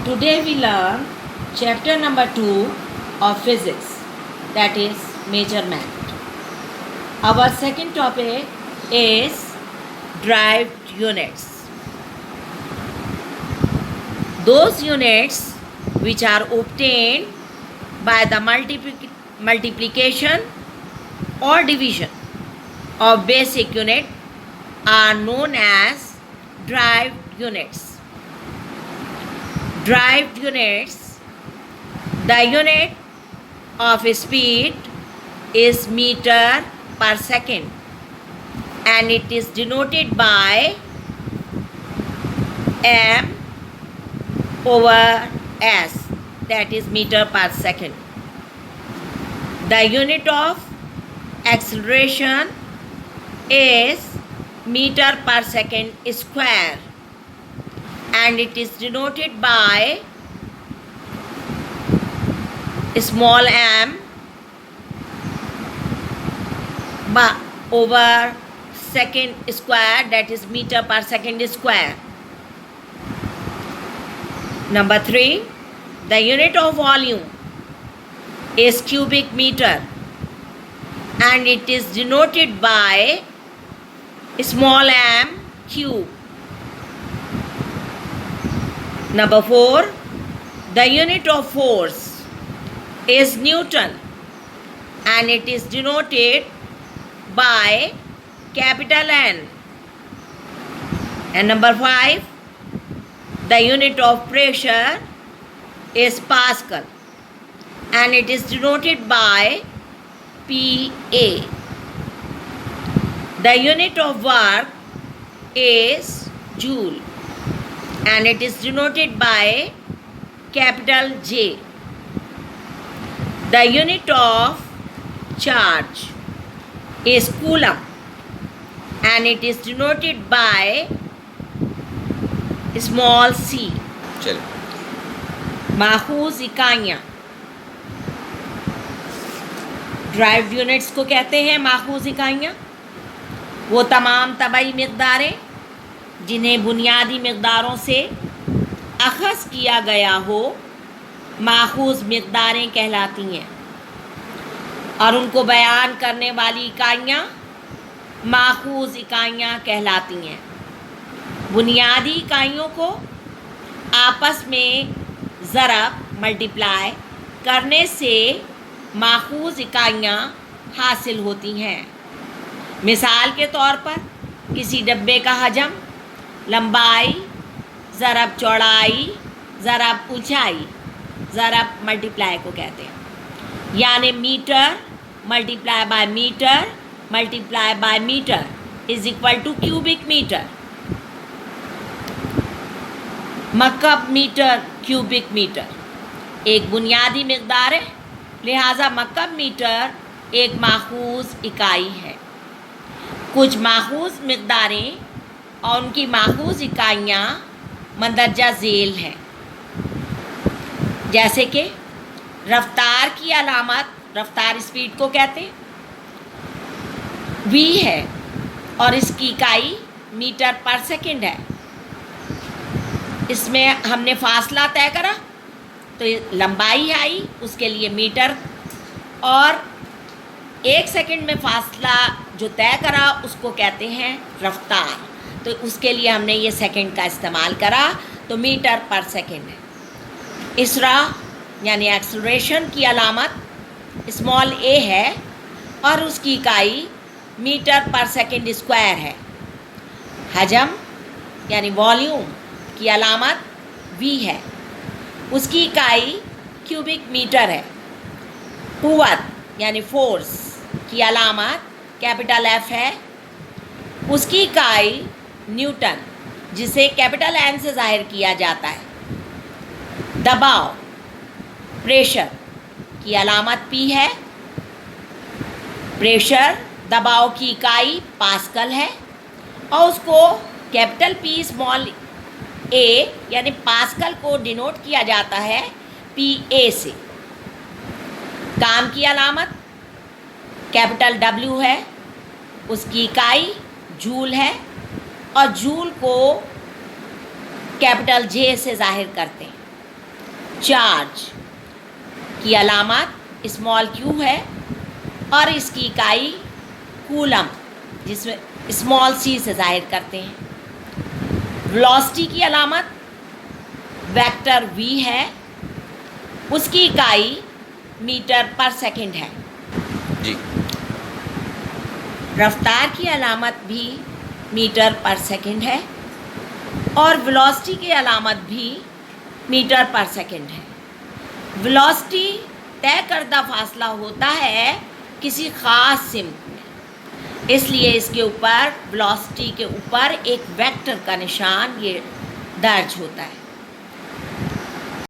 Today we learn chapter number 2 of physics, that is measurement. Our second topic is derived units. Those units which are obtained by the multiplication or division of basic unit are known as derived units. Derived units, the unit of speed is meter per second and it is denoted by m over s, that is meter per second. The unit of acceleration is meter per second square and it is denoted by small m over second square, that is meter per second square. Number 3, the unit of volume is cubic meter and it is denoted by small m cube. Number 4, the unit of force is Newton and it is denoted by capital N. And number 5, the unit of pressure is Pascal and it is denoted by PA. The unit of work is joule and it is denoted by capital J. The unit of charge is coulomb and it is denoted by small c. माखूज इकाइयाँ, derived units को कहते हैं माखूज इकाइयाँ। वो तमाम तबाई मिक़दारें जिन्हें बुनियादी मिक़दारों से अख़ज़ किया गया हो माखूज मिक़दारें कहलाती हैं और उनको बयान करने वाली इकाइयाँ माखूज इकाइयाँ कहलाती हैं। बुनियादी इकाइयों को आपस में ज़रब मल्टीप्लाई करने से माखूज इकाइयाँ हासिल होती हैं। मिसाल के तौर पर किसी डब्बे का हजम लंबाई ज़रब चौड़ाई ज़रब ऊंचाई ज़रब मल्टीप्लाई को कहते हैं। यानी metre multiply by metre is equal to cubic metre. मकब मीटर क्यूबिक मीटर एक बुनियादी मिक़दार है, लिहाजा मकब मीटर एक माखूज इकाई है। कुछ माखूज मिक़दारें और उनकी माखूज इकाइयाँ मंदरजा झेल हैं, जैसे कि रफ्तार की अलामत, रफ्तार स्पीड को कहते हैं, v है और इसकी इकाई मीटर पर सेकंड है। इसमें हमने फासला तय करा तो लंबाई आई, उसके लिए मीटर, और 1 सेकंड में फासला जो तय करा उसको कहते हैं रफ्तार, तो उसके लिए हमने ये सेकंड का इस्तेमाल करा तो मीटर पर सेकंड है। इसरा यानी एक्सेलरेशन की अलामत स्मॉल a है और उसकी इकाई मीटर पर सेकंड स्क्वायर है। हजम यानी वॉल्यूम की अलामत v है, उसकी इकाई क्यूबिक मीटर है। कुव्वत यानी फोर्स की अलामत कैपिटल F है, उसकी इकाई न्यूटन जिसे कैपिटल N से ज़ाहिर किया जाता है। दबाव प्रेशर की अलामत P है, प्रेशर दबाव की इकाई पास्कल है और उसको कैपिटल P स्मॉल a यानी पास्कल को डिनोट किया जाता है PA से। काम की अलामत कैपिटल W है, उसकी इकाई जूल है और जूल को कैपिटल जे से जाहिर करते हैं। चार्ज की अलामत स्मॉल क्यू है और इसकी इकाई कूलम जिसमें स्मॉल सी से जाहिर करते हैं। वेलोसिटी की अलामत वेक्टर वी है, उसकी इकाई मीटर पर सेकंड है जी। रफ्तार की अलामत भी मीटर पर सेकंड है और वेलोसिटी की अलामत भी मीटर पर सेकंड है। वेलोसिटी तय करदा फासला होता है किसी ख़ास सिमत में, इसलिए इसके ऊपर वेलोसिटी के ऊपर एक वेक्टर का निशान ये दर्ज होता है।